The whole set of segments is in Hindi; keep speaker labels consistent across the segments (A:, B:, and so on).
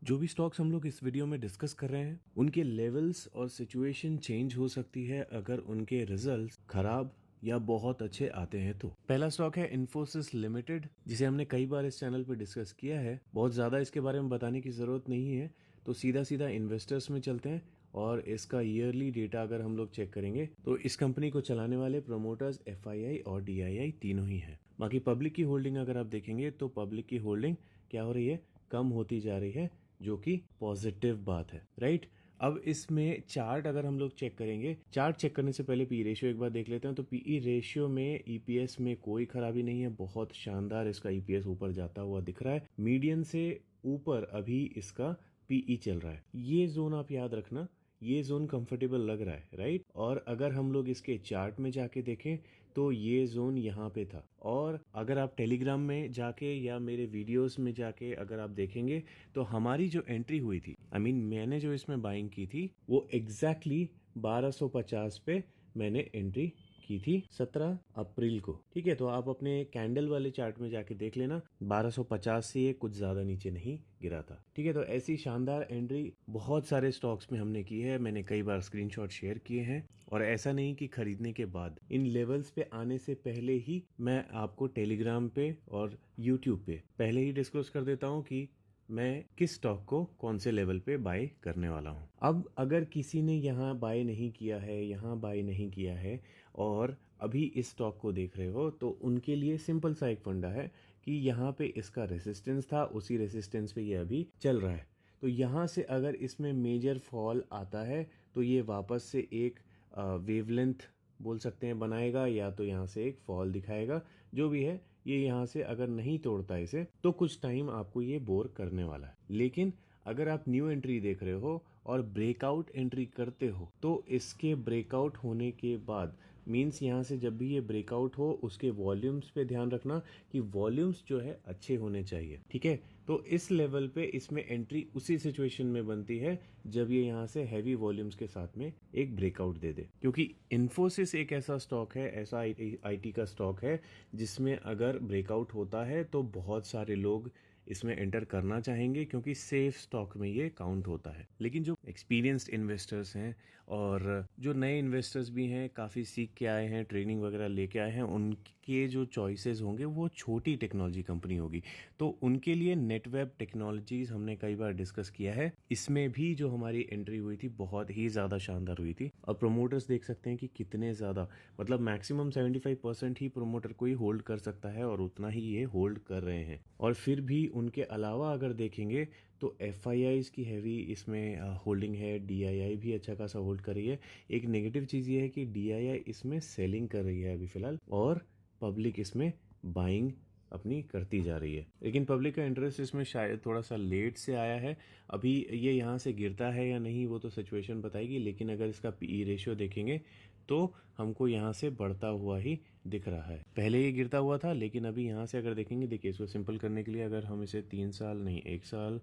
A: जो भी स्टॉक्स हम लोग इस वीडियो में डिस्कस कर रहे हैं उनके लेवल्स और सिचुएशन चेंज हो सकती है अगर उनके रिजल्ट्स खराब या बहुत अच्छे आते हैं तो। पहला स्टॉक है इन्फोसिस लिमिटेड, जिसे हमने कई बार इस चैनल पे डिस्कस किया है। बहुत ज्यादा इसके बारे में बताने की जरूरत नहीं है, तो सीधा सीधा इन्वेस्टर्स में चलते हैं। और इसका ईयरली डेटा अगर हम लोग चेक करेंगे तो इस कंपनी को चलाने वाले प्रमोटर्स एफआईआई और डीआईआई तीनों ही हैं। बाकी पब्लिक की होल्डिंग अगर आप देखेंगे तो पब्लिक की होल्डिंग क्या हो रही है, कम होती जा रही है, जो कि पॉजिटिव बात है, राइट। अब इसमें चार्ट अगर हम लोग चेक करेंगे, चार्ट चेक करने से पहले पी रेशियो एक बार देख लेते हैं। तो पीई रेशियो में ईपीएस में कोई खराबी नहीं है, बहुत शानदार इसका ईपीएस ऊपर जाता हुआ दिख रहा है। मीडियन से ऊपर अभी इसका पीई चल रहा है। ये जोन आप याद रखना, ये जोन कंफर्टेबल लग रहा है, राइट। और अगर हम लोग इसके चार्ट में जाके देखें तो ये जोन यहाँ पे था। और अगर आप टेलीग्राम में जाके या मेरे वीडियोस में जाके अगर आप देखेंगे तो हमारी जो एंट्री हुई थी, मैंने जो इसमें बाइंग की थी वो एग्जैक्टली 1250 पे मैंने एंट्री की थी 17 अप्रैल को, ठीक है। तो आप अपने कैंडल वाले चार्ट में जाके देख लेना, 1250 से ये कुछ ज्यादा नीचे नहीं गिरा था, ठीक है। तो ऐसी शानदार एंट्री बहुत सारे स्टॉक्स में हमने की है, मैंने कई बार स्क्रीनशॉट शेयर किए हैं। और ऐसा नहीं कि खरीदने के बाद, इन लेवल्स पे आने से पहले ही मैं आपको टेलीग्राम पे और यूट्यूब पे पहले ही डिस्क्लोज कर देता हूँ कि मैं किस स्टॉक को कौन से लेवल पे बाय करने वाला हूं। अब अगर किसी ने यहाँ बाय नहीं किया है, यहाँ बाय नहीं किया है और अभी इस स्टॉक को देख रहे हो, तो उनके लिए सिंपल सा एक फंडा है कि यहाँ पे इसका रेसिस्टेंस था, उसी रेसिस्टेंस पे ये अभी चल रहा है। तो यहाँ से अगर इसमें मेजर फॉल आता है तो ये वापस से एक वेवलेंथ बोल सकते हैं बनाएगा, या तो यहाँ से एक फॉल दिखाएगा। जो भी है, ये यहाँ से अगर नहीं तोड़ता इसे तो कुछ टाइम आपको ये बोर करने वाला है। लेकिन अगर आप न्यू एंट्री देख रहे हो और ब्रेकआउट एंट्री करते हो तो इसके ब्रेकआउट होने के बाद मींस यहाँ से जब भी ये ब्रेकआउट हो उसके वॉल्यूम्स पे ध्यान रखना कि वॉल्यूम्स जो है अच्छे होने चाहिए, ठीक है। तो इस लेवल पे इसमें एंट्री उसी सिचुएशन में बनती है जब ये यहाँ से हैवी वॉल्यूम्स के साथ में एक ब्रेकआउट दे दे, क्योंकि इन्फोसिस एक ऐसा स्टॉक है, ऐसा आईटी का स्टॉक है जिसमें अगर ब्रेकआउट होता है तो बहुत सारे लोग इसमें एंटर करना चाहेंगे, क्योंकि सेफ स्टॉक में ये काउंट होता है। लेकिन जो एक्सपीरियंस्ड इन्वेस्टर्स हैं और जो नए इन्वेस्टर्स भी हैं, काफ़ी सीख के आए हैं, ट्रेनिंग वगैरह लेके आए हैं, उनके जो चॉइसेस होंगे वो छोटी टेक्नोलॉजी कंपनी होगी। तो उनके लिए नेटवेब टेक्नोलॉजीज हमने कई बार डिस्कस किया है। इसमें भी जो हमारी एंट्री हुई थी बहुत ही ज़्यादा शानदार हुई थी। और प्रोमोटर्स देख सकते हैं कि कितने ज़्यादा, मतलब मैक्सिमम 75% ही प्रोमोटर को ही होल्ड कर सकता है और उतना ही ये होल्ड कर रहे हैं। और फिर भी उनके अलावा अगर देखेंगे तो एफआईआईज की हैवी इसमें होल्डिंग है, डीआईआई भी अच्छा खासा होल्ड कर रही है। एक नेगेटिव चीज़ ये है कि डीआईआई इसमें सेलिंग कर रही है अभी फिलहाल, और पब्लिक इसमें बाइंग अपनी करती जा रही है। लेकिन पब्लिक का इंटरेस्ट इसमें शायद थोड़ा सा लेट से आया है। अभी ये यहाँ से गिरता है या नहीं वो तो सिचुएशन बताएगी, लेकिन अगर इसका पीई रेशियो देखेंगे तो हमको यहाँ से बढ़ता हुआ ही दिख रहा है। पहले ये गिरता हुआ था, लेकिन अभी यहाँ से अगर देखेंगे, देखिए इसको सिंपल करने के लिए अगर हम इसे 3 साल नहीं 1 साल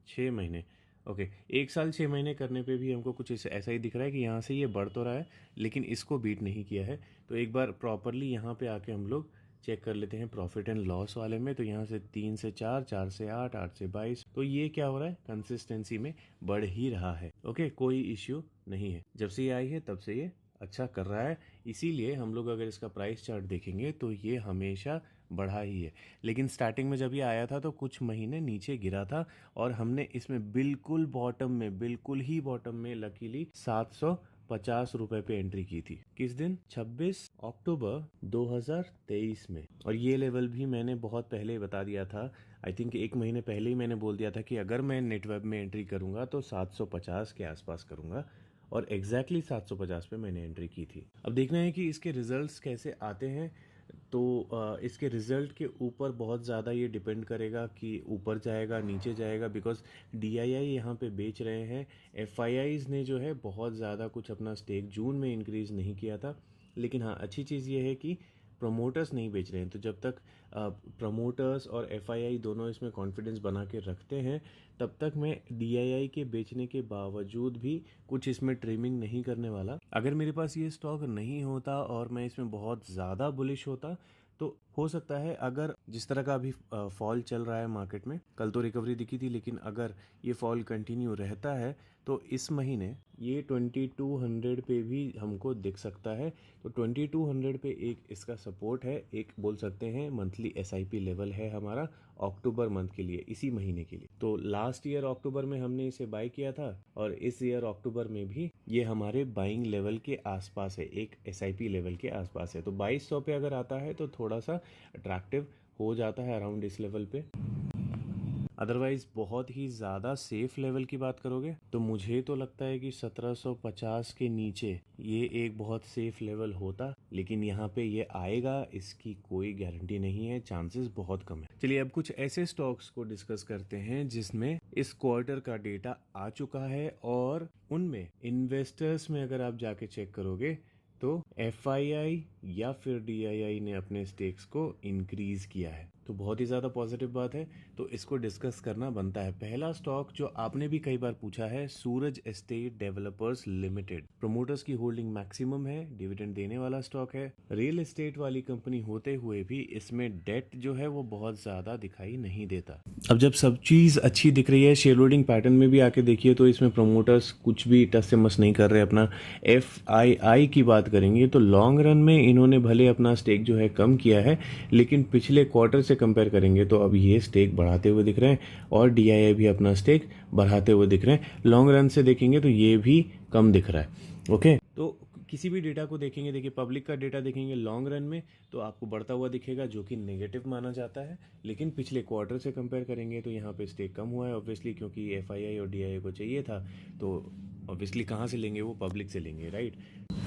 A: 6 महीने, ओके 1 साल 6 महीने करने पे भी हमको कुछ ऐसा ही दिख रहा है कि यहाँ से ये बढ़ तो रहा है लेकिन इसको बीट नहीं किया है। तो एक बार प्रॉपरली यहाँ पे आके हम लोग चेक कर लेते हैं प्रॉफिट एंड लॉस वाले में। तो यहाँ से 3 से 4, 4 से 8, 8 से 22, तो ये क्या हो रहा है, कंसिस्टेंसी में बढ़ ही रहा है। ओके, कोई इश्यू नहीं है। जब से ये आई है तब से ये अच्छा कर रहा है, इसीलिए हम लोग अगर इसका प्राइस चार्ट देखेंगे तो ये हमेशा बढ़ा ही है। लेकिन स्टार्टिंग में जब ये आया था तो कुछ महीने नीचे गिरा था और हमने इसमें बिल्कुल बॉटम में, बिल्कुल ही बॉटम में लकीली 750 रुपए पे एंट्री की थी। किस दिन? 26 अक्टूबर 2023 में। और ये लेवल भी मैंने बहुत पहले बता दिया था, आई थिंक 1 महीने पहले ही मैंने बोल दिया था कि अगर मैं नेटवेब में एंट्री करूंगा तो 750 के आसपास करूंगा, और एग्जैक्टली 750 पे मैंने एंट्री की थी। अब देखना है कि इसके रिजल्ट्स कैसे आते हैं। तो इसके रिजल्ट के ऊपर बहुत ज़्यादा ये डिपेंड करेगा कि ऊपर जाएगा नीचे जाएगा, बिकॉज डीआईआई यहाँ पे बेच रहे हैं। एफआईआईज ने जो है बहुत ज़्यादा कुछ अपना स्टेक जून में इंक्रीज नहीं किया था। लेकिन हाँ, अच्छी चीज़ ये है कि प्रमोटर्स नहीं बेच रहे हैं। तो जब तक प्रमोटर्स और एफआईआई दोनों इसमें कॉन्फिडेंस बना के रखते हैं तब तक मैं डीआईआई के बेचने के बावजूद भी कुछ इसमें ट्रिमिंग नहीं करने वाला। अगर मेरे पास ये स्टॉक नहीं होता और मैं इसमें बहुत ज़्यादा बुलिश होता तो हो सकता है अगर जिस तरह का अभी फॉल चल रहा है मार्केट में, कल तो रिकवरी दिखी थी, लेकिन अगर ये फॉल कंटिन्यू रहता है तो इस महीने ये 2200 पे भी हमको दिख सकता है। तो 2200 पे एक इसका सपोर्ट है, एक बोल सकते हैं मंथली एसआईपी लेवल है हमारा अक्टूबर मंथ के लिए, इसी महीने के लिए। तो लास्ट ईयर अक्टूबर में हमने इसे बाय किया था और इस ईयर अक्टूबर में भी ये हमारे बाइंग लेवल के आसपास है, एक एसआईपी लेवल के आसपास है। तो 2200 पे अगर आता है तो थोड़ा सा अट्रैक्टिव हो जाता है अराउंड इस लेवल पे। अदरवाइज बहुत ही ज़्यादा सेफ लेवल की बात करोगे तो मुझे तो लगता है कि 1750 के नीचे ये एक बहुत सेफ लेवल होता, लेकिन यहाँ पे ये आएगा इसकी कोई गारंटी नहीं है, चांसेस बहुत कम है। चलिए अब कुछ ऐसे स्टॉक्स को डिस्कस करते हैं जिसमें इस क्वार्टर का डेटा आ चुका है और उनमें इन्वेस्टर्स में अगर आप जाके चेक करोगे तो एफआईआई या फिर डीआईआई ने अपने स्टेक्स को इंक्रीज किया है, तो बहुत ही ज़्यादा पॉजिटिव बात है। तो इसको डिस्कस करना बनता है। पहला स्टॉक जो आपने भी कई बार पूछा है, सूरज एस्टेट डेवलपर्स लिमिटेड। प्रमोटर्स की होल्डिंग मैक्सिमम है, डिविडेंड देने वाला स्टॉक है, रियल एस्टेट वाली कंपनी होते हुए भी इसमें डेट जो है वो बहुत ज़्यादा दिखाई नहीं देता। अब जब सब चीज़ अच्छी दिख रही है, शेयर होल्डिंग पैटर्न में भी आके देखिए तो इसमें प्रमोटर्स कुछ भी टस से मस नहीं कर रहे। अपना एफआईआई की बात करेंगे तो लॉन्ग रन में इन्होंने भले अपना स्टेक जो है कम किया है, लेकिन पिछले क्वार्टर से कंपेयर करेंगे तो अब ये स्टेक बढ़ाते हुए दिख रहे हैं और डीआईआई भी अपना स्टेक बढ़ाते हुए दिख रहे हैं। लॉन्ग रन से देखेंगे तो ये भी कम दिख रहा है। ओके, तो किसी भी डेटा को देखेंगे, देखिए पब्लिक का डेटा देखेंगे लॉन्ग रन में तो आपको बढ़ता हुआ दिखेगा, जो कि नेगेटिव माना जाता है, लेकिन पिछले क्वार्टर से कंपेयर करेंगे तो यहाँ पे स्टेक कम हुआ है ऑब्वियसली, क्योंकि एफआईआई और डीआईआई को चाहिए था, तो ऑब्वियसली कहाँ से लेंगे, वो पब्लिक से लेंगे, राइट।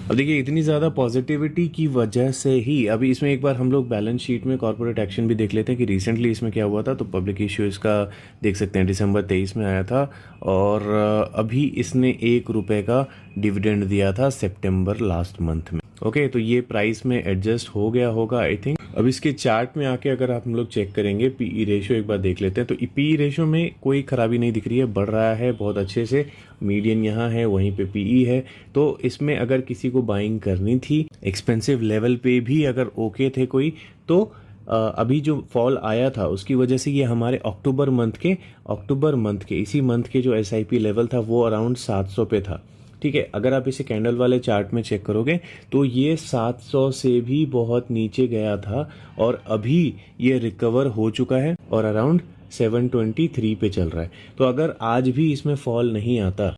A: अब देखिए इतनी ज़्यादा पॉजिटिविटी की वजह से ही अभी इसमें एक बार हम लोग बैलेंस शीट में कॉर्पोरेट एक्शन भी देख लेते हैं कि रिसेंटली इसमें क्या हुआ था। तो पब्लिक इश्यू इसका देख सकते हैं दिसंबर 23 में आया था और अभी इसने ₹1 का डिविडेंड दिया था सितंबर लास्ट मंथ में। ओके, तो ये प्राइस में एडजस्ट हो गया होगा आई थिंक। अब इसके चार्ट में आके अगर आप हम लोग चेक करेंगे, पीई रेशियो एक बार देख लेते हैं, तो पीई रेशियो में कोई खराबी नहीं दिख रही है, बढ़ रहा है बहुत अच्छे से। मीडियन यहाँ है, वहीं पे पीई है, तो इसमें अगर किसी को बाइंग करनी थी एक्सपेंसिव लेवल पे भी अगर ओके थे कोई, तो अभी जो फॉल आया था उसकी वजह से ये हमारे अक्टूबर मंथ के इसी मंथ के जो एसआईपी लेवल था वो अराउंड 700 पे था। ठीक है, अगर आप इसे कैंडल वाले चार्ट में चेक करोगे तो ये 700 से भी बहुत नीचे गया था और अभी ये रिकवर हो चुका है और अराउंड 723 पे चल रहा है। तो अगर आज भी इसमें फॉल नहीं आता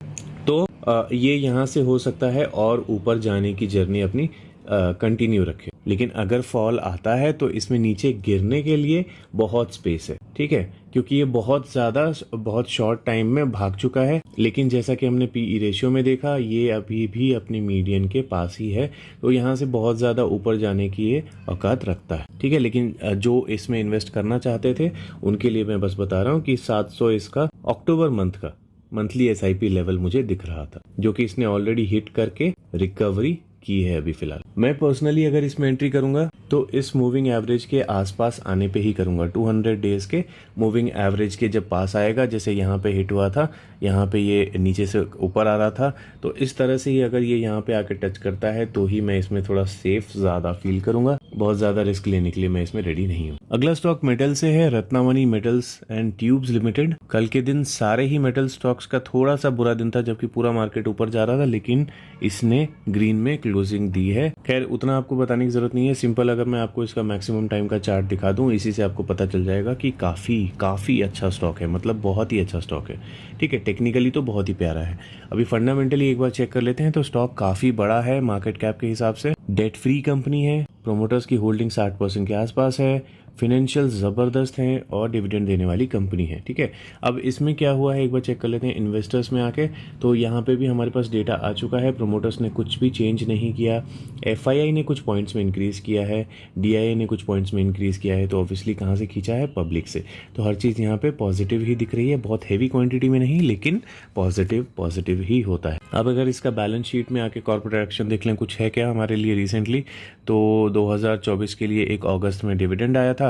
A: तो ये यहाँ से हो सकता है और ऊपर जाने की जर्नी अपनी कंटिन्यू रखे, लेकिन अगर फॉल आता है तो इसमें नीचे गिरने के लिए बहुत स्पेस है। ठीक है, क्योंकि ये बहुत शॉर्ट टाइम में भाग चुका है, लेकिन जैसा कि हमने पीई रेशियो में देखा ये अभी भी अपनी मीडियन के पास ही है, तो यहाँ से बहुत ज़्यादा ऊपर जाने की ये औकात रखता है। ठीक है, लेकिन जो इसमें इन्वेस्ट करना चाहते थे उनके लिए मैं बस बता रहा हूँ कि 700 इसका अक्टूबर मंथ का मंथली एसआईपी लेवल मुझे दिख रहा था, जो कि इसने ऑलरेडी हिट करके रिकवरी की है अभी फिलहाल। मैं पर्सनली अगर इसमें एंट्री करूंगा तो इस मूविंग एवरेज के आसपास आने पे ही करूंगा। 200 डेज के मूविंग एवरेज के जब पास आएगा, जैसे यहाँ पे हिट हुआ था, यहाँ पे ये नीचे से ऊपर आ रहा था, तो इस तरह से ही अगर ये यहाँ पे आके टच करता है तो ही मैं इसमें थोड़ा सेफ ज्यादा फील करूंगा। बहुत ज्यादा रिस्क लेने के लिए मैं इसमें रेडी नहीं हूँ। अगला स्टॉक मेटल से है, Ratnamani metals and tubes limited. कल के दिन सारे ही मेटल स्टॉक्स का थोड़ा सा बुरा दिन था, जबकि पूरा मार्केट ऊपर जा रहा था, लेकिन इसने ग्रीन में क्लोजिंग दी है। खैर उतना आपको बताने की जरूरत नहीं है, सिंपल अगर मैं आपको इसका मैक्सिमम टाइम का चार्ट दिखा दूं, इसी से आपको पता चल जाएगा कि काफी अच्छा स्टॉक है, मतलब बहुत ही अच्छा स्टॉक है। ठीक है, टेक्निकली तो बहुत ही प्यारा है। अभी फंडामेंटली एक बार चेक कर लेते हैं तो स्टॉक काफी बड़ा है मार्केट कैप के हिसाब से, डेट फ्री कंपनी है, प्रोमोटर्स की होल्डिंग 60% के आसपास है, फिनेंशियल जबरदस्त है और डिविडेंड देने वाली कंपनी है। ठीक है, अब इसमें क्या हुआ है एक बार चेक कर लेते हैं इन्वेस्टर्स में आके। तो यहाँ पे भी हमारे पास डेटा आ चुका है, प्रोमोटर्स ने कुछ भी चेंज नहीं किया, एफआईआई ने कुछ पॉइंट्स में इंक्रीज किया है, डीआईआई ने कुछ पॉइंट्स में इंक्रीज किया है, तो ऑब्वियसली कहाँ से खींचा है, पब्लिक से। तो हर चीज़ यहाँ पे पॉजिटिव ही दिख रही है, बहुत हैवी क्वांटिटी में नहीं, लेकिन पॉजिटिव ही होता है। अब अगर इसका बैलेंस शीट में आके कॉर्पोरेट एक्शन देख लें, कुछ है क्या हमारे लिए रिसेंटली, तो 2024 के लिए 1 अगस्त में डिविडेंड आया था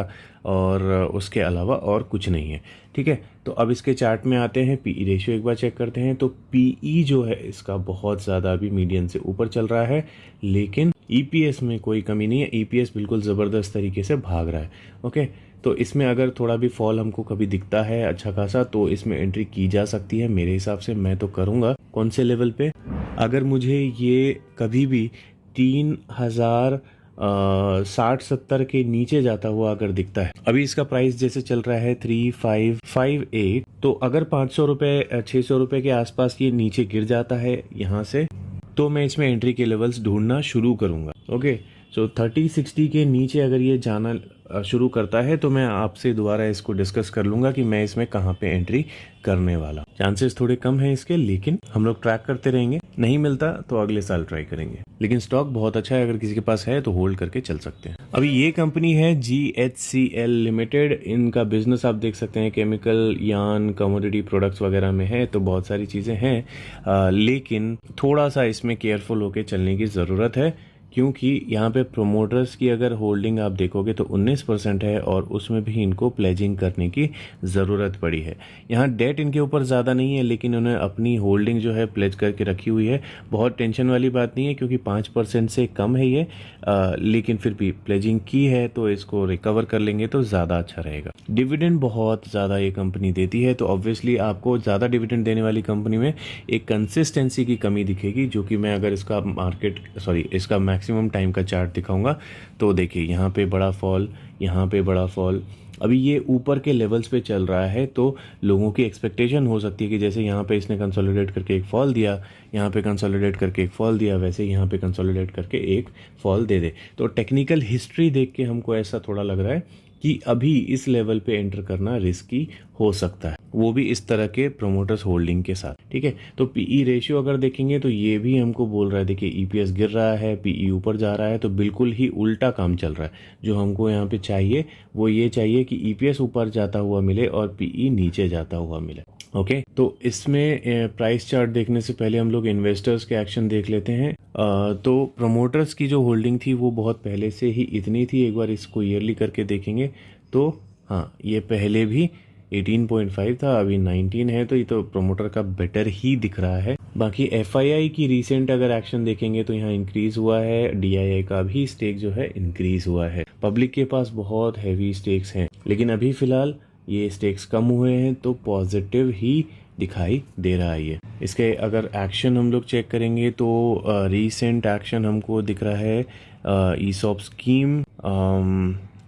A: और उसके अलावा और कुछ नहीं है। ठीक है, तो अब इसके चार्ट में आते हैं, पीई रेशियो एक बार चेक करते हैं। तो पीई जो है इसका बहुत ज़्यादा अभी मीडियन से ऊपर चल रहा है, लेकिन ईपीएस में कोई कमी नहीं है, ईपीएस बिल्कुल ज़बरदस्त तरीके से भाग रहा है। ओके, तो इसमें अगर थोड़ा भी फॉल हमको कभी दिखता है अच्छा खासा, तो इसमें एंट्री की जा सकती है। मेरे हिसाब से मैं तो करूँगा। कौन से लेवल पे? अगर मुझे ये कभी भी 3060-70 के नीचे जाता हुआ अगर दिखता है, अभी इसका प्राइस जैसे चल रहा है 3558, तो अगर 500 रुपये 600 रुपये के आसपास ये नीचे गिर जाता है यहाँ से, तो मैं इसमें एंट्री के लेवल्स ढूंढना शुरू करूंगा। ओके, सो 3060 के नीचे अगर ये जाना शुरू करता है तो मैं आपसे दोबारा इसको डिस्कस कर लूंगा कि मैं इसमें कहाँ पे एंट्री करने वाला। चांसेस थोड़े कम हैं इसके, लेकिन हम लोग ट्रैक करते रहेंगे। नहीं मिलता तो अगले साल ट्राई करेंगे। लेकिन स्टॉक बहुत अच्छा है, अगर किसी के पास है तो होल्ड करके चल सकते हैं। अभी ये कंपनी है GHCL लिमिटेड। इनका बिजनेस आप देख सकते हैं, केमिकल, यार्न, कमोडिटी प्रोडक्ट्स वगैरह में है, तो बहुत सारी चीज़ें हैं। लेकिन थोड़ा सा इसमें केयरफुल होकर चलने की ज़रूरत है, क्योंकि यहाँ पे प्रोमोटर्स की अगर होल्डिंग आप देखोगे तो 19% है, और उसमें भी इनको प्लेजिंग करने की ज़रूरत पड़ी है। यहाँ डेट इनके ऊपर ज़्यादा नहीं है, लेकिन उन्हें अपनी होल्डिंग जो है प्लेज करके रखी हुई है। बहुत टेंशन वाली बात नहीं है, क्योंकि 5% से कम है ये, लेकिन फिर भी प्लेजिंग की है तो इसको रिकवर कर लेंगे तो ज़्यादा अच्छा रहेगा। डिविडेंड बहुत ज़्यादा ये कंपनी देती है, तो ऑब्वियसली आपको ज़्यादा डिविडेंड देने वाली कंपनी में एक कंसिस्टेंसी की कमी दिखेगी, जो कि मैं अगर इसका इसका मैक्सिमम टाइम का चार्ट दिखाऊंगा तो देखिए यहाँ पे बड़ा फॉल, यहाँ पे बड़ा फॉल। अभी ये ऊपर के लेवल्स पे चल रहा है, तो लोगों की एक्सपेक्टेशन हो सकती है कि जैसे यहाँ पे इसने कंसोलिडेट करके एक फॉल दिया, यहाँ पे कंसोलिडेट करके एक फॉल दिया, वैसे यहाँ पे कंसोलिडेट करके एक फॉल दे दे। तो टेक्निकल हिस्ट्री देख के हमको ऐसा थोड़ा लग रहा है कि अभी इस लेवल पे एंटर करना रिस्की हो सकता है, वो भी इस तरह के प्रोमोटर्स होल्डिंग के साथ। ठीक है, तो पीई रेशियो अगर देखेंगे तो ये भी हमको बोल रहा है, देखिए ईपीएस गिर रहा है, पीई ऊपर जा रहा है, तो बिल्कुल ही उल्टा काम चल रहा है। जो हमको यहाँ पे चाहिए वो ये चाहिए कि ईपीएस ऊपर जाता हुआ मिले और पीई नीचे जाता हुआ मिले। ओके, तो इसमें प्राइस चार्ट देखने से पहले हम लोग इन्वेस्टर्स के एक्शन देख लेते हैं। तो प्रमोटर्स की जो होल्डिंग थी वो बहुत पहले से ही इतनी थी। एक बार इसको ईयरली करके देखेंगे तो हाँ, ये पहले भी 18.5 था, अभी 19 है, तो ये तो प्रमोटर का बेटर ही दिख रहा है। बाकी एफआईआई की रीसेंट अगर एक्शन देखेंगे तो यहाँ इंक्रीज हुआ है, डीआईआई का भी स्टेक जो है इंक्रीज हुआ है। पब्लिक के पास बहुत हैवी स्टेक्स हैं, लेकिन अभी फिलहाल ये स्टेक्स कम हुए हैं, तो पॉजिटिव ही दिखाई दे रहा है ये। इसके अगर एक्शन हम लोग चेक करेंगे तो रीसेंट एक्शन हमको दिख रहा है। ईसॉप स्कीम,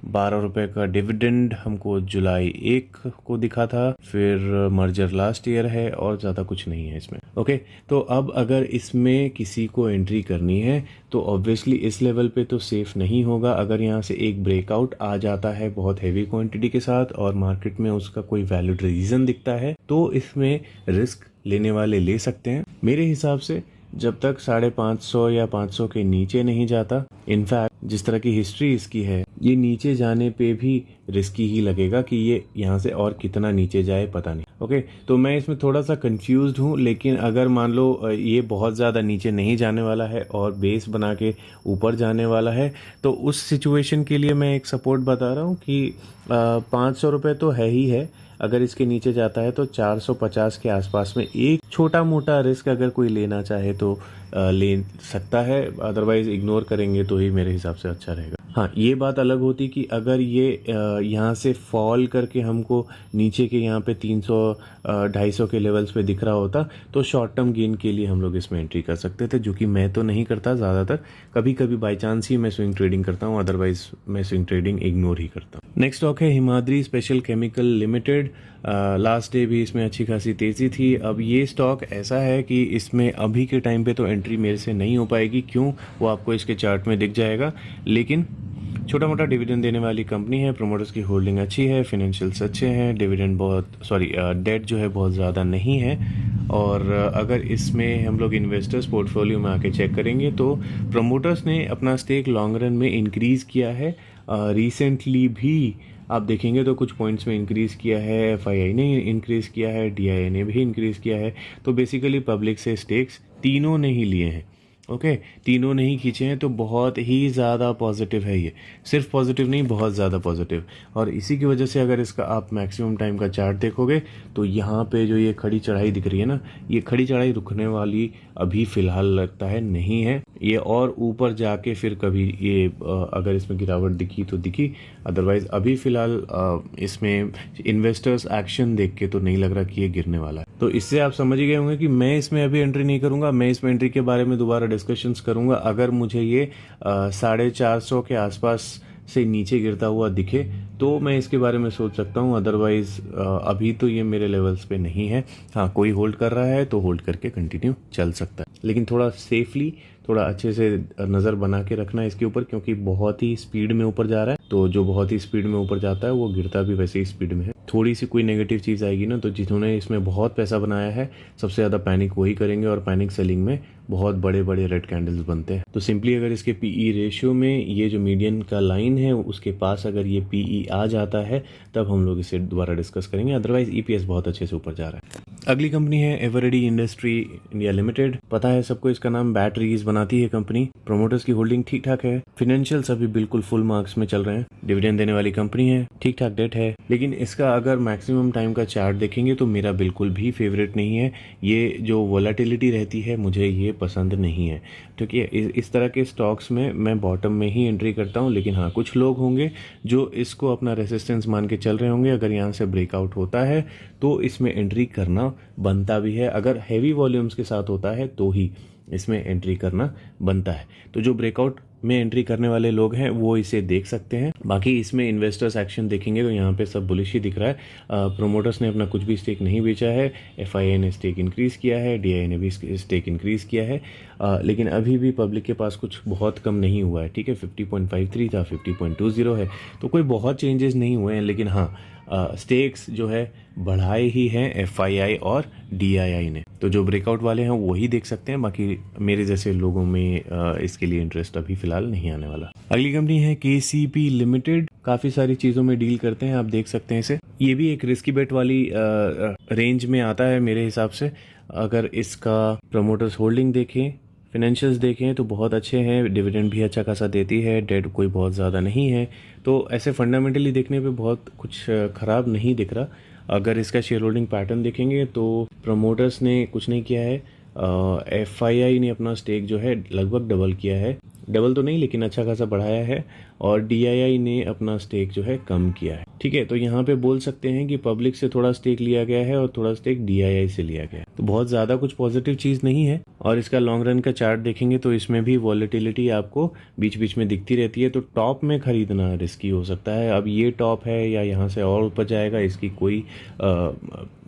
A: 12 रुपए का डिविडेंड हमको जुलाई 1 को दिखा था, फिर मर्जर लास्ट ईयर है, और ज़्यादा कुछ नहीं है इसमें। ओके, तो अब अगर इसमें किसी को एंट्री करनी है तो ऑब्वियसली इस लेवल पे तो सेफ नहीं होगा। अगर यहाँ से एक ब्रेकआउट आ जाता है बहुत हैवी क्वांटिटी के साथ और मार्केट में उसका कोई वैलिड रीज़न दिखता है, तो इसमें रिस्क लेने वाले ले सकते हैं। मेरे हिसाब से जब तक 550 या 500 के नीचे नहीं जाता, इनफैक्ट जिस तरह की हिस्ट्री इसकी है, ये नीचे जाने पे भी रिस्की ही लगेगा कि ये यहाँ से और कितना नीचे जाए पता नहीं। ओके, तो मैं इसमें थोड़ा सा कंफ्यूज्ड हूँ, लेकिन अगर मान लो ये बहुत ज़्यादा नीचे नहीं जाने वाला है और बेस बना के ऊपर जाने वाला है, तो उस सिचुएशन के लिए मैं एक सपोर्ट बता रहा हूँ कि 500 रुपये तो है ही है। अगर इसके नीचे जाता है तो 450 के आसपास में एक छोटा मोटा रिस्क अगर कोई लेना चाहे तो ले सकता है, अदरवाइज इग्नोर करेंगे तो ही मेरे हिसाब से अच्छा रहेगा। हाँ, ये बात अलग होती कि अगर ये यहाँ से फॉल करके हमको नीचे के यहाँ पे 300-250 के लेवल्स पे दिख रहा होता, तो शॉर्ट टर्म गेन के लिए हम लोग इसमें एंट्री कर सकते थे, जो कि मैं तो नहीं करता ज़्यादातर। कभी कभी बाई चांस ही मैं स्विंग ट्रेडिंग करता हूँ, अदरवाइज मैं स्विंग ट्रेडिंग इग्नोर ही करता हूँ। नेक्स्ट स्टॉक है Himadri special chemical limited. Last day भी इसमें अच्छी खासी तेज़ी थी। अब ये स्टॉक ऐसा है कि इसमें अभी के टाइम पे तो एंट्री मेरे से नहीं हो पाएगी, क्यों, वो आपको इसके चार्ट में दिख जाएगा। लेकिन छोटा मोटा डिविडेंड देने वाली कंपनी है, प्रोमोटर्स की होल्डिंग अच्छी है, फिनेंशियल्स अच्छे हैं, डिविडेंड डेट जो है बहुत ज़्यादा नहीं है। और अगर इसमें हम लोग इन्वेस्टर्स पोर्टफोलियो में आके चेक करेंगे तो प्रमोटर्स ने अपना स्टेक लॉन्ग रन में इंक्रीज़ किया है। रिसेंटली भी आप देखेंगे तो कुछ पॉइंट्स में इंक्रीज़ किया है, एफआईआई ने इंक्रीज़ किया है, डीआईआई ने भी इंक्रीज़ किया है। तो बेसिकली पब्लिक से स्टेक्स तीनों ने ही लिए हैं। ओके, तीनों ने ही खींचे हैं, तो बहुत ही ज़्यादा पॉजिटिव है ये। सिर्फ पॉजिटिव नहीं, बहुत ज़्यादा पॉजिटिव। और इसी की वजह से अगर इसका आप मैक्सिमम टाइम का चार्ट देखोगे तो यहाँ पे जो ये खड़ी चढ़ाई दिख रही है ना, ये खड़ी चढ़ाई रुकने वाली अभी फ़िलहाल लगता है नहीं है। ये और ऊपर जाके फिर कभी ये अगर इसमें गिरावट दिखी तो दिखी, अदरवाइज अभी फिलहाल इसमें इन्वेस्टर्स एक्शन देख के तो नहीं लग रहा कि ये गिरने वाला है। तो इससे आप समझ ही गए होंगे कि मैं इसमें अभी एंट्री नहीं करूंगा। मैं इसमें एंट्री के बारे में दोबारा डिस्कशंस करूंगा अगर मुझे ये 450 के आसपास से नीचे गिरता हुआ दिखे तो मैं इसके बारे में सोच सकता हूँ। अदरवाइज अभी तो ये मेरे लेवल्स पे नहीं है। हाँ, कोई होल्ड कर रहा है तो होल्ड करके कंटिन्यू चल सकता है, लेकिन थोड़ा सेफली, थोड़ा अच्छे से नज़र बना के रखना है इसके ऊपर, क्योंकि बहुत ही स्पीड में ऊपर जा रहा है। तो जो बहुत ही स्पीड में ऊपर जाता है वो गिरता भी वैसे ही स्पीड में है। थोड़ी सी कोई नेगेटिव चीज़ आएगी ना तो जिन्होंने इसमें बहुत पैसा बनाया है सबसे ज़्यादा पैनिक वही करेंगे, और पैनिक सेलिंग में बहुत बड़े बड़े रेड कैंडल्स बनते हैं। तो सिंपली अगर इसके पीई रेशियो में ये जो मीडियन का लाइन है उसके पास अगर ये पीई आ जाता है तब हम लोग इसे दोबारा डिस्कस करेंगे। अदरवाइज ईपीएस बहुत अच्छे से ऊपर जा रहा है। अगली कंपनी है एवरेडी इंडस्ट्री इंडिया लिमिटेड। पता है सबको इसका नाम, बैटरीज बनाती है कंपनी। प्रोमोटर्स की होल्डिंग ठीक ठाक है, फाइनेंशियल्स अभी बिल्कुल फुल मार्क्स में चल रहे हैं, डिविडेंड देने वाली कंपनी है, ठीक ठाक डेट है। लेकिन इसका अगर मैक्सिमम टाइम का चार्ट देखेंगे तो मेरा बिल्कुल भी फेवरेट नहीं है। ये जो वोलेटिलिटी रहती है मुझे ये पसंद नहीं है, क्योंकि इस तरह के स्टॉक्स में मैं बॉटम में ही एंट्री करता हूँ। लेकिन हाँ, कुछ लोग होंगे जो इसको अपना रेसिस्टेंस मान के चल रहे होंगे। अगर यहाँ से ब्रेकआउट होता है तो इसमें एंट्री करना बनता भी है। अगर हैवी वॉल्यूम्स के साथ होता है तो ही इसमें एंट्री करना बनता है। तो जो ब्रेकआउट में एंट्री करने वाले लोग हैं वो इसे देख सकते हैं। बाकी इसमें इन्वेस्टर्स एक्शन देखेंगे तो यहाँ पे सब बुलिश ही दिख रहा है। प्रोमोटर्स ने अपना कुछ भी स्टेक नहीं बेचा है, एफआईआई ने स्टेक इंक्रीज किया है, डीआई ने भी स्टेक इंक्रीज किया है। लेकिन अभी भी पब्लिक के पास कुछ बहुत कम नहीं हुआ है, ठीक है। 50.53 था, 50.20 है, तो कोई बहुत चेंजेस नहीं हुए हैं। लेकिन हाँ, स्टेक्स जो है बढ़ाए ही हैं एफआईआई और डीआईआई ने। तो जो ब्रेकआउट वाले हैं वही देख सकते हैं, बाकी मेरे जैसे लोगों में इसके लिए इंटरेस्ट अभी फिलहाल नहीं आने वाला। अगली कंपनी है केसीपी लिमिटेड। काफी सारी चीजों में डील करते हैं, आप देख सकते हैं इसे। ये भी एक रिस्की बेट वाली रेंज में आता है मेरे हिसाब से। अगर इसका प्रमोटर्स होल्डिंग देखें, फाइनेंशियल्स देखें तो बहुत अच्छे हैं, डिविडेंड भी अच्छा खासा देती है, डेट कोई बहुत ज़्यादा नहीं है। तो ऐसे फंडामेंटली देखने पे बहुत कुछ ख़राब नहीं दिख रहा। अगर इसका शेयर होल्डिंग पैटर्न देखेंगे तो प्रमोटर्स ने कुछ नहीं किया है, एफआईआई ने अपना स्टेक जो है लगभग डबल किया है, डबल तो नहीं लेकिन अच्छा खासा बढ़ाया है, और डीआईआई ने अपना स्टेक जो है कम किया है, ठीक है। तो यहाँ पे बोल सकते हैं कि पब्लिक से थोड़ा स्टेक लिया गया है और थोड़ा स्टेक डीआईआई से लिया गया है। तो बहुत ज़्यादा कुछ पॉजिटिव चीज़ नहीं है। और इसका लॉन्ग रन का चार्ट देखेंगे तो इसमें भी वॉलेटिलिटी आपको बीच बीच में दिखती रहती है। तो टॉप में खरीदना रिस्की हो सकता है। अब ये टॉप है या यहाँ से और ऊपर जाएगा, इसकी कोई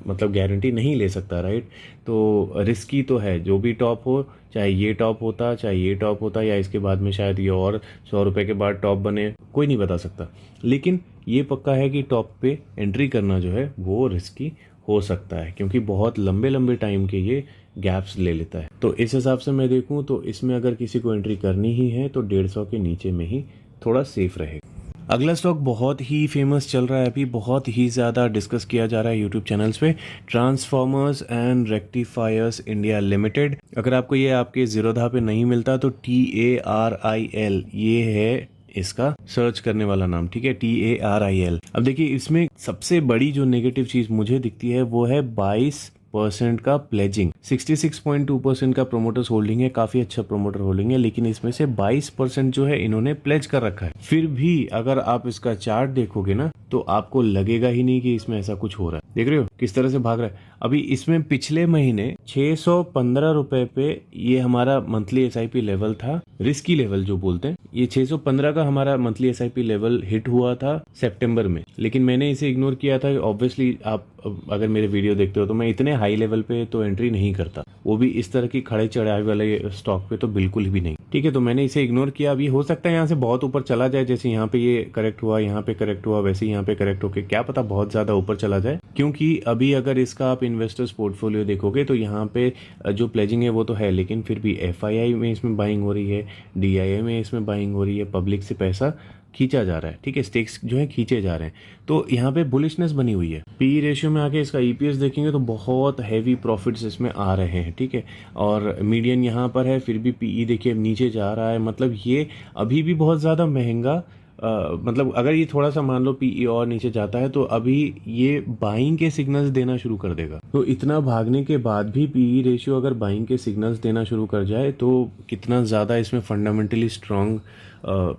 A: मतलब गारंटी नहीं ले सकता, राइट। तो रिस्की तो है, जो भी टॉप हो, चाहे ये टॉप होता, चाहे ये टॉप होता, या इसके बाद में शायद ये और 100 रुपए के बाद टॉप बने, कोई नहीं बता सकता। लेकिन ये पक्का है कि टॉप पे एंट्री करना जो है वो रिस्की हो सकता है, क्योंकि बहुत लंबे लंबे टाइम के ये गैप्स ले लेता है। तो इस हिसाब से मैं देखूं तो इसमें अगर किसी को एंट्री करनी ही है तो 150 के नीचे में ही थोड़ा सेफ रहेगा। अगला स्टॉक बहुत ही फेमस चल रहा है, अभी बहुत ही ज़्यादा डिस्कस किया जा रहा है यूट्यूब चैनल्स पे, transformers and rectifiers India limited. अगर आपको ये आपके जीरोधा पे नहीं मिलता तो TARIL ये है इसका सर्च करने वाला नाम, ठीक है, TARIL। अब देखिए इसमें सबसे बड़ी जो नेगेटिव चीज मुझे दिखती है वो है 22% का प्लेजिंग। 66.2% का प्रोमोटर्स होल्डिंग है, काफी अच्छा प्रोमोटर होल्डिंग है, लेकिन इसमें से 22% जो है इन्होंने प्लेज कर रखा है। फिर भी अगर आप इसका चार्ट देखोगे ना तो आपको लगेगा ही नहीं कि इसमें ऐसा कुछ हो रहा है। देख रहे हो किस तरह से भाग रहा है। अभी इसमें पिछले महीने 615 रुपए पे ये हमारा मंथली SIP लेवल था, रिस्की लेवल जो बोलते हैं। ये 615 का हमारा मंथली SIP लेवल हिट हुआ था सितंबर में, लेकिन मैंने इसे इग्नोर किया था। ऑब्वियसली आप अगर मेरे वीडियो देखते हो तो मैं इतने हाई लेवल पे तो एंट्री नहीं करता, वो भी इस तरह की खड़े चढ़ाई वाले स्टॉक पे तो बिल्कुल भी नहीं, ठीक है। तो मैंने इसे इग्नोर किया। अभी हो सकता है यहाँ से बहुत ऊपर चला जाए, जैसे यहाँ पे ये करेक्ट हुआ, यहाँ पे करेक्ट हुआ, वैसे यहाँ पे करेक्ट होके क्या पता बहुत ज्यादा ऊपर चला जाए। क्योंकि अभी अगर इसका आप इन्वेस्टर्स पोर्टफोलियो देखोगे तो यहाँ पे जो प्लेजिंग है वो तो है, लेकिन फिर भी FII में इसमें बाइंग हो रही है, DII में इसमें बाइंग हो रही है, पब्लिक से पैसा खींचा जा रहा है, ठीक है, स्टेक्स जो है खींचे जा रहे हैं। तो यहाँ पे बुलिशनेस बनी हुई है। पी रेशियो में आके इसका EPS देखेंगे तो बहुत हैवी प्रॉफिट्स इसमें आ रहे हैं, ठीक है। और मीडियन यहाँ पर है, फिर भी PE देखिए नीचे जा रहा है, मतलब ये अभी भी बहुत ज़्यादा महंगा मतलब अगर ये थोड़ा सा मान लो पीई और नीचे जाता है तो अभी ये बाइंग के सिग्नल्स देना शुरू कर देगा। तो इतना भागने के बाद भी पीई रेशियो अगर बाइंग के सिग्नल्स देना शुरू कर जाए तो कितना ज़्यादा इसमें फंडामेंटली स्ट्रांग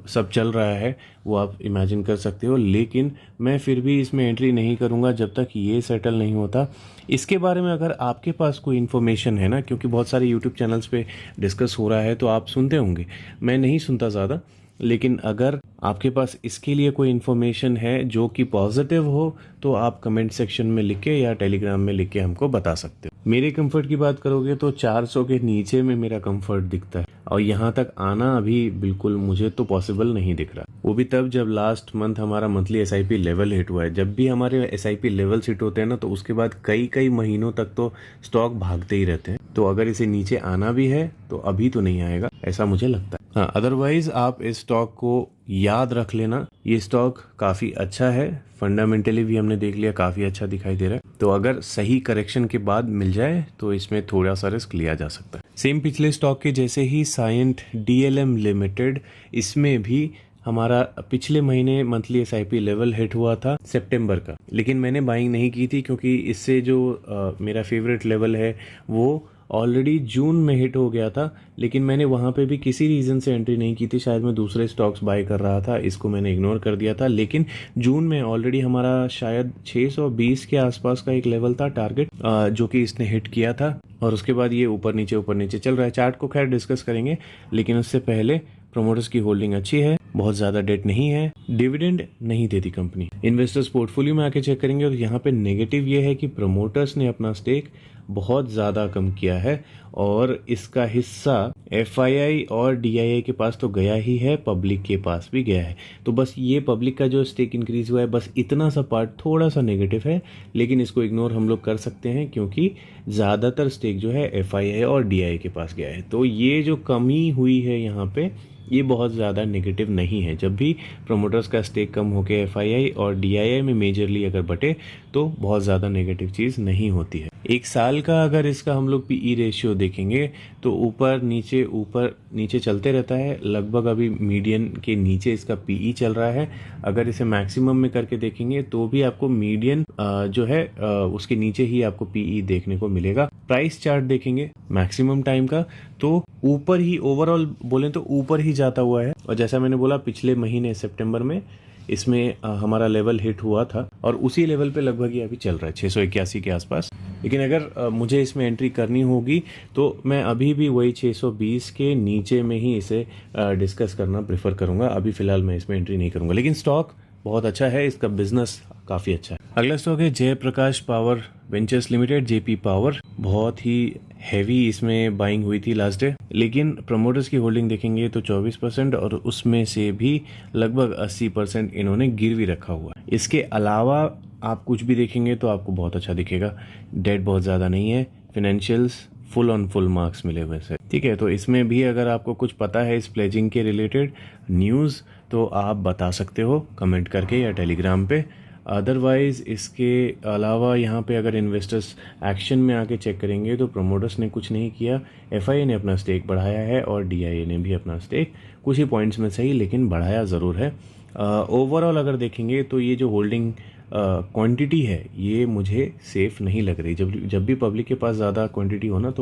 A: सब चल रहा है वो आप इमेजिन कर सकते हो। लेकिन मैं फिर भी इसमें एंट्री नहीं करूंगा जब तक ये सेटल नहीं होता। इसके बारे में अगर आपके पास कोई इन्फॉर्मेशन है ना, क्योंकि बहुत सारे यूट्यूब चैनल्स पे डिस्कस हो रहा है तो आप सुनते होंगे, मैं नहीं सुनता ज़्यादा, लेकिन अगर आपके पास इसके लिए कोई इन्फॉर्मेशन है जो कि पॉजिटिव हो तो आप कमेंट सेक्शन में लिख के या टेलीग्राम में लिख के हमको बता सकते हो। मेरे कंफर्ट की बात करोगे तो 400 के नीचे में मेरा कंफर्ट दिखता है और यहाँ तक आना अभी बिल्कुल मुझे तो पॉसिबल नहीं दिख रहा। वो भी तब जब लास्ट मंथ हमारा मंथली एसआईपी लेवल हिट हुआ है। जब भी हमारे एसआईपी लेवल्स हिट होते हैं ना तो उसके बाद कई कई महीनों तक तो स्टॉक भागते ही रहते हैं। तो अगर इसे नीचे आना भी है तो अभी तो नहीं आएगा, ऐसा मुझे लगता है। हाँ, अदरवाइज आप इस स्टॉक को याद रख लेना, ये स्टॉक काफी अच्छा है, फंडामेंटली भी हमने देख लिया काफी अच्छा दिखाई दे रहा है। तो अगर सही करेक्शन के बाद मिल जाए तो इसमें थोड़ा सा रिस्क लिया जा सकता है। सेम पिछले स्टॉक के जैसे ही साइंट डीएलएम लिमिटेड, इसमें भी हमारा पिछले महीने मंथली एसआईपी लेवल हिट हुआ था सितंबर का, लेकिन मैंने बाइंग नहीं की थी क्योंकि इससे जो मेरा फेवरेट लेवल है वो ऑलरेडी जून में हिट हो गया था। लेकिन मैंने वहाँ पे भी किसी रीज़न से एंट्री नहीं की थी, शायद मैं दूसरे स्टॉक्स बाय कर रहा था, इसको मैंने इग्नोर कर दिया था। लेकिन जून में ऑलरेडी हमारा शायद 620 के आसपास का एक लेवल था टारगेट, जो कि इसने हिट किया था और उसके बाद ये ऊपर नीचे चल रहा है। चार्ट को खैर डिस्कस करेंगे, लेकिन उससे पहले प्रमोटर्स की होल्डिंग अच्छी है, बहुत ज्यादा डेट नहीं है, डिविडेंड नहीं देती कंपनी। इन्वेस्टर्स पोर्टफोलियो में आके चेक करेंगे और यहाँ पे नेगेटिव ये है कि प्रमोटर्स ने अपना स्टेक बहुत ज्यादा कम किया है और इसका हिस्सा एफआईआई और डीआईआई के पास तो गया ही है, पब्लिक के पास भी गया है। तो बस ये पब्लिक का जो स्टेक इंक्रीज हुआ है, बस इतना सा पार्ट थोड़ा सा नेगेटिव है, लेकिन इसको इग्नोर हम लोग कर सकते हैं क्योंकि ज्यादातर स्टेक जो है एफआईआई और डीआईआई के पास गया है। तो ये जो कमी हुई है यहाँ पे, ये बहुत ज़्यादा नेगेटिव नहीं है। जब भी प्रोमोटर्स का स्टेक कम होकर एफआईआई और डीआईआई में मेजरली अगर बटे तो बहुत ज़्यादा नेगेटिव चीज़ नहीं होती है। एक साल का अगर इसका हम लोग पीई रेशियो देखेंगे तो ऊपर नीचे चलते रहता है, लगभग अभी मीडियन के नीचे इसका पीई चल रहा है। अगर इसे मैक्सिमम में करके देखेंगे तो भी आपको मीडियन जो है उसके नीचे ही आपको पीई देखने को मिलेगा। प्राइस चार्ट देखेंगे मैक्सिमम टाइम का तो ऊपर ही, ओवरऑल बोलें तो ऊपर ही जाता हुआ है। और जैसा मैंने बोला पिछले महीने सितंबर में इसमें हमारा लेवल हिट हुआ था और उसी लेवल पे लगभग ये अभी चल रहा है 681 के आसपास। लेकिन अगर मुझे इसमें एंट्री करनी होगी तो मैं अभी भी वही 620 के नीचे में ही इसे डिस्कस करना प्रेफर करूंगा। अभी फिलहाल मैं इसमें एंट्री नहीं करूंगा, लेकिन स्टॉक बहुत अच्छा है, इसका बिजनेस काफी अच्छा है। अगला स्टॉक है Jaiprakash Power Ventures Limited, JP Power. बहुत ही हैवी इसमें बाइंग हुई थी लास्ट डे, लेकिन प्रमोटर्स की होल्डिंग देखेंगे तो 24% और उसमें से भी लगभग 80% इन्होंने गिरवी रखा हुआ है। इसके अलावा आप कुछ भी देखेंगे तो आपको बहुत अच्छा दिखेगा, डेट बहुत ज़्यादा नहीं है, financials full on full marks मिले हुए से, ठीक है। तो इसमें भी अगर आपको कुछ पता है इस प्लेजिंग के रिलेटेड न्यूज़ तो आप बता सकते हो कमेंट करके या टेलीग्राम पे। अदरवाइज इसके अलावा यहाँ पे अगर इन्वेस्टर्स एक्शन में आके चेक करेंगे तो प्रमोटर्स ने कुछ नहीं किया, एफआईए ने अपना स्टेक बढ़ाया है और डीआईए ने भी अपना स्टेक कुछ ही पॉइंट्स में सही लेकिन बढ़ाया ज़रूर है। ओवरऑल अगर देखेंगे तो ये जो होल्डिंग क्वांटिटी है ये मुझे सेफ नहीं लग रही। जब भी पब्लिक के पास ज़्यादा क्वांटिटी हो ना,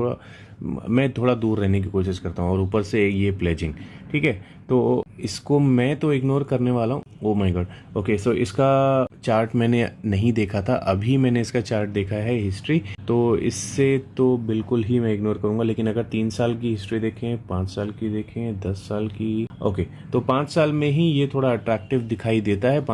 A: मैं थोड़ा दूर रहने की कोशिश करता हूँ। और ऊपर से ये प्लेजिंग, ठीक है, तो इसको मैं तो इग्नोर करने वाला हूँ। Oh my god, okay. So इसका चार्ट मैंने नहीं देखा था, अभी मैंने इसका चार्ट देखा है हिस्ट्री, तो इससे तो बिल्कुल ही मैं इग्नोर करूंगा। लेकिन अगर 3 साल की हिस्ट्री देखें, 5 साल की देखें, 10 साल की, ओके, तो 5 साल में ही ये थोड़ा अट्रैक्टिव दिखाई देता है।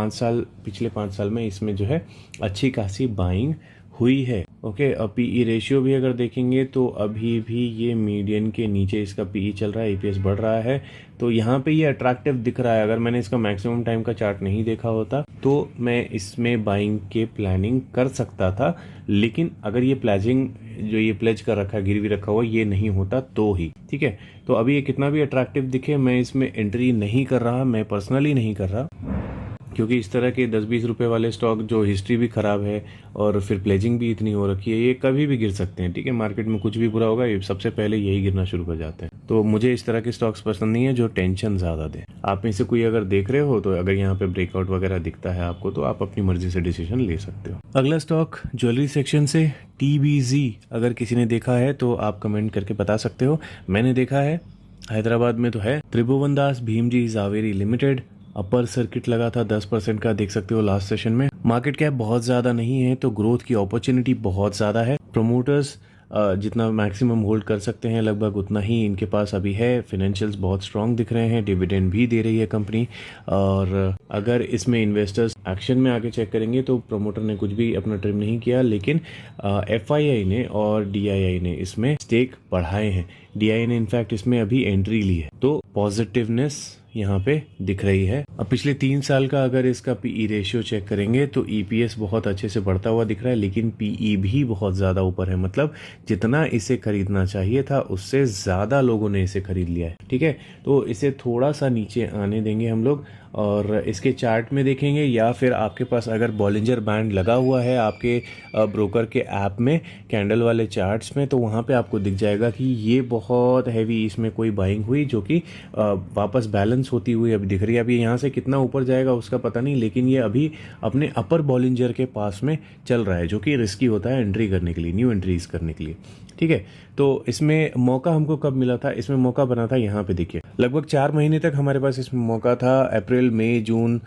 A: पिछले 5 साल में इसमें जो है अच्छी खासी बाइंग हुई है, ओके। अब पीई रेशियो भी अगर देखेंगे तो अभी भी ये मीडियन के नीचे इसका पीई चल रहा है, ईपीएस बढ़ रहा है, तो यहाँ पे ये अट्रैक्टिव दिख रहा है। अगर मैंने इसका मैक्सिमम टाइम का चार्ट नहीं देखा होता तो मैं इसमें बाइंग के प्लानिंग कर सकता था, लेकिन अगर ये प्लेज कर रखा है, गिरवी रखा हुआ, ये नहीं होता तो ही, ठीक है। तो अभी ये कितना भी अट्रैक्टिव दिखे मैं इसमें एंट्री नहीं कर रहा, मैं पर्सनली नहीं कर रहा। क्योंकि इस तरह के 10-20 रुपए वाले स्टॉक जो हिस्ट्री भी खराब है और फिर प्लेजिंग भी इतनी हो रखी है, ये कभी भी गिर सकते हैं। ठीक है, मार्केट में कुछ भी बुरा होगा ये सबसे पहले यही गिरना शुरू कर जाते हैं। तो मुझे इस तरह के स्टॉक्स पसंद नहीं है जो टेंशन ज्यादा दे। आप में से कोई अगर देख रहे हो तो अगर यहाँ पे ब्रेकआउट वगैरह दिखता है आपको तो आप अपनी मर्जी से डिसीजन ले सकते हो। अगला स्टॉक ज्वेलरी सेक्शन से TBZ, अगर किसी ने देखा है तो आप कमेंट करके बता सकते हो। मैंने देखा है, हैदराबाद में तो है। Tribhuvan Das Bhimji Zaveri limited, upper circuit लगा था 10% का, देख सकते हो लास्ट सेशन में। मार्केट कैप बहुत ज्यादा नहीं है तो ग्रोथ की अपॉर्चुनिटी बहुत ज्यादा है। प्रोमोटर्स जितना मैक्सिमम होल्ड कर सकते हैं लगभग उतना ही इनके पास अभी है। फाइनेंशियल्स बहुत स्ट्रांग दिख रहे हैं, डिविडेंड भी दे रही है कंपनी। और अगर इसमें इन्वेस्टर्स एक्शन में आके चेक करेंगे तो प्रोमोटर ने कुछ भी अपना ट्रिम नहीं किया, लेकिन FII ने और DII ने इसमें स्टेक बढ़ाए हैं। DII ने इनफैक्ट इसमें अभी एंट्री ली है, तो पॉजिटिवनेस यहाँ पे दिख रही है। अब पिछले 3 साल का अगर इसका PE रेशियो चेक करेंगे तो EPS बहुत अच्छे से बढ़ता हुआ दिख रहा है, लेकिन PE भी बहुत ज्यादा ऊपर है। मतलब जितना इसे खरीदना चाहिए था उससे ज्यादा लोगों ने इसे खरीद लिया है। ठीक है, तो इसे थोड़ा सा नीचे आने देंगे हम लोग और इसके चार्ट में देखेंगे, या फिर आपके पास अगर बॉलिंजर बैंड लगा हुआ है आपके ब्रोकर के ऐप में कैंडल वाले चार्ट्स में, तो वहाँ पे आपको दिख जाएगा कि ये बहुत हैवी इसमें कोई बाइंग हुई जो कि वापस बैलेंस होती हुई अभी दिख रही है। अभी यहाँ से कितना ऊपर जाएगा उसका पता नहीं, लेकिन ये अभी अपने अपर बॉलिंजर के पास में चल रहा है, जो कि रिस्की होता है एंट्री करने के लिए, न्यू एंट्रीज करने के लिए। ठीक है, तो इसमें मौका हमको कब मिला था? इसमें मौका बना था यहाँ पे, देखिए लगभग 4 महीने तक हमारे पास इसमें मौका था। अप्रैल, मई, जून,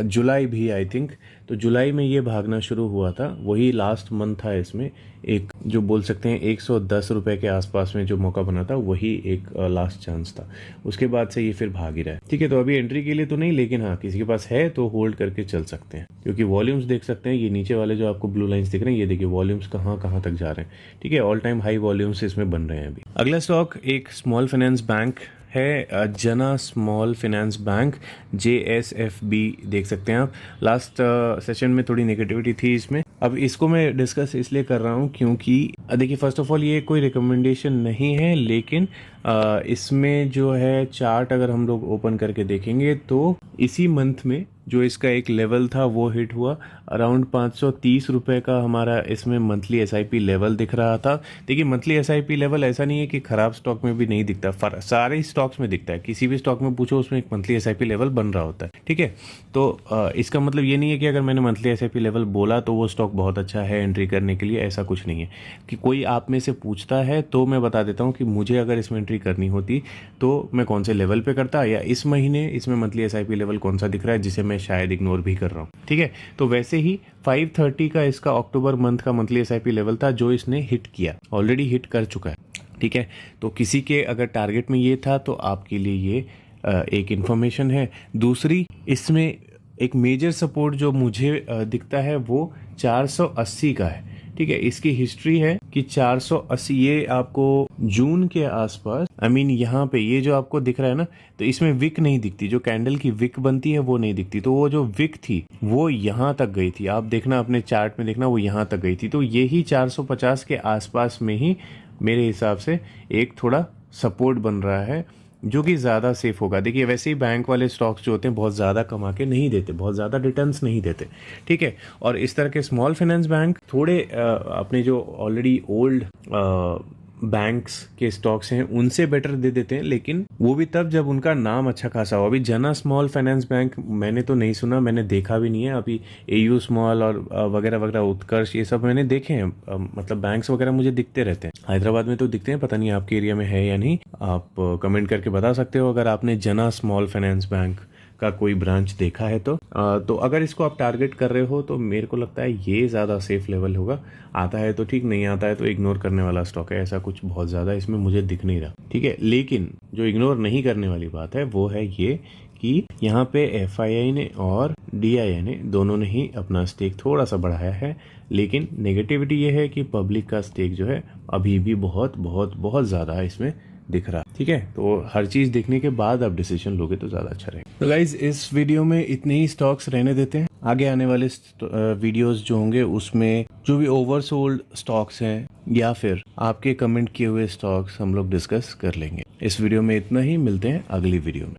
A: जुलाई भी आई थिंक। तो जुलाई में ये भागना शुरू हुआ था, वही लास्ट मंथ था। इसमें एक जो बोल सकते हैं 110 रुपए के आसपास में जो मौका बना था वही एक लास्ट चांस था। उसके बाद से ये फिर भाग ही रहा है। ठीक है, तो अभी एंट्री के लिए तो नहीं, लेकिन हाँ किसी के पास है तो होल्ड करके चल सकते हैं, क्योंकि वॉल्यूम्स देख सकते हैं ये नीचे वाले जो आपको ब्लू लाइंस दिख रहे हैं, ये देखिए वॉल्यूम्स कहाँ कहाँ तक जा रहे हैं। ठीक है, ऑल टाइम हाई वॉल्यूम्स इसमें बन रहे हैं अभी। अगला स्टॉक एक स्मॉल फाइनेंस बैंक है, जना स्मॉल फाइनेंस बैंक, JSFB, देख सकते हैं आप। लास्ट सेशन में थोड़ी नेगेटिविटी थी इसमें। अब इसको मैं डिस्कस इसलिए कर रहा हूँ क्योंकि देखिए फर्स्ट ऑफ ऑल ये कोई रिकमेंडेशन नहीं है, लेकिन इसमें जो है चार्ट अगर हम लोग ओपन करके देखेंगे तो इसी मंथ में जो इसका एक लेवल था वो हिट हुआ। अराउंड 530 रुपए का हमारा इसमें मंथली SIP लेवल दिख रहा था। देखिए मंथली SIP लेवल ऐसा नहीं है कि खराब स्टॉक में भी नहीं दिखता, सारे स्टॉक्स में दिखता है। किसी भी स्टॉक में पूछो उसमें एक मंथली SIP लेवल बन रहा होता है। ठीक है, तो इसका मतलब ये नहीं है कि अगर मैंने मंथली SIP लेवल बोला तो वो स्टॉक बहुत अच्छा है एंट्री करने के लिए, ऐसा कुछ नहीं है। कि कोई आप में से पूछता है तो मैं बता देता हूँ कि मुझे अगर इसमें एंट्री करनी होती तो मैं कौन से लेवल पे करता, या इस महीने इसमें मंथली SIP लेवल कौन सा दिख रहा है जिसे मैं शायद इग्नोर भी कर रहा हूँ। ठीक है, तो वैसे ही 530 का इसका अक्टूबर मंथ का मंथली SIP लेवल था जो इसने हिट किया, ऑलरेडी हिट कर चुका है। ठीक है, तो किसी के अगर टारगेट में ये था तो आपके लिए ये एक इंफॉर्मेशन है। दूसरी, इसमें एक मेजर सपोर्ट जो मुझे दिखता है वो 480 का है। ठीक है, इसकी हिस्ट्री है कि 480, ये आपको जून के आसपास, यहाँ पे ये जो आपको दिख रहा है ना, तो इसमें विक नहीं दिखती, जो कैंडल की विक बनती है वो नहीं दिखती। तो वो जो विक थी वो यहाँ तक गई थी, आप देखना अपने चार्ट में देखना, वो यहाँ तक गई थी। तो यही 450 के आसपास में ही मेरे हिसाब से एक थोड़ा सपोर्ट बन रहा है, जो कि ज़्यादा सेफ होगा। देखिए वैसे ही बैंक वाले स्टॉक्स जो होते हैं बहुत ज़्यादा कमा के नहीं देते, बहुत ज़्यादा रिटर्न्स नहीं देते। ठीक है, और इस तरह के स्मॉल फाइनेंस बैंक थोड़े अपने जो ऑलरेडी ओल्ड बैंक्स के स्टॉक्स हैं उनसे बेटर दे देते हैं, लेकिन वो भी तब जब उनका नाम अच्छा खासा हो। अभी जना स्मॉल फाइनेंस बैंक मैंने तो नहीं सुना, मैंने देखा भी नहीं है। अभी AU स्मॉल और वगैरह वगैरह, उत्कर्ष, ये सब मैंने देखे हैं। मतलब बैंक्स वगैरह मुझे दिखते रहते हैं, हैदराबाद में तो दिखते हैं, पता नहीं आपके एरिया में है या नहीं। आप कमेंट करके बता सकते हो अगर आपने जना स्मॉल फाइनेंस बैंक का कोई ब्रांच देखा है तो अगर इसको आप टारगेट कर रहे हो तो मेरे को लगता है ये ज़्यादा सेफ लेवल होगा। आता है तो ठीक, नहीं आता है तो इग्नोर करने वाला स्टॉक है। ऐसा कुछ बहुत ज़्यादा इसमें मुझे दिख नहीं रहा। ठीक है, लेकिन जो इग्नोर नहीं करने वाली बात है वो है ये कि यहाँ पे FII ने और DII ने दोनों ने ही अपना स्टेक थोड़ा सा बढ़ाया है, लेकिन नेगेटिविटी ये है कि पब्लिक का स्टेक जो है अभी भी बहुत बहुत बहुत ज़्यादा इसमें दिख रहा। ठीक है, तो हर चीज देखने के बाद आप डिसीजन लोगे तो ज्यादा अच्छा रहेगा। तो गाइज इस वीडियो में इतने ही स्टॉक्स रहने देते हैं। आगे आने वाले वीडियोस जो होंगे उसमें जो भी ओवरसोल्ड स्टॉक्स हैं या फिर आपके कमेंट किए हुए स्टॉक्स हम लोग डिस्कस कर लेंगे। इस वीडियो में इतना ही, मिलते हैं अगली वीडियो में।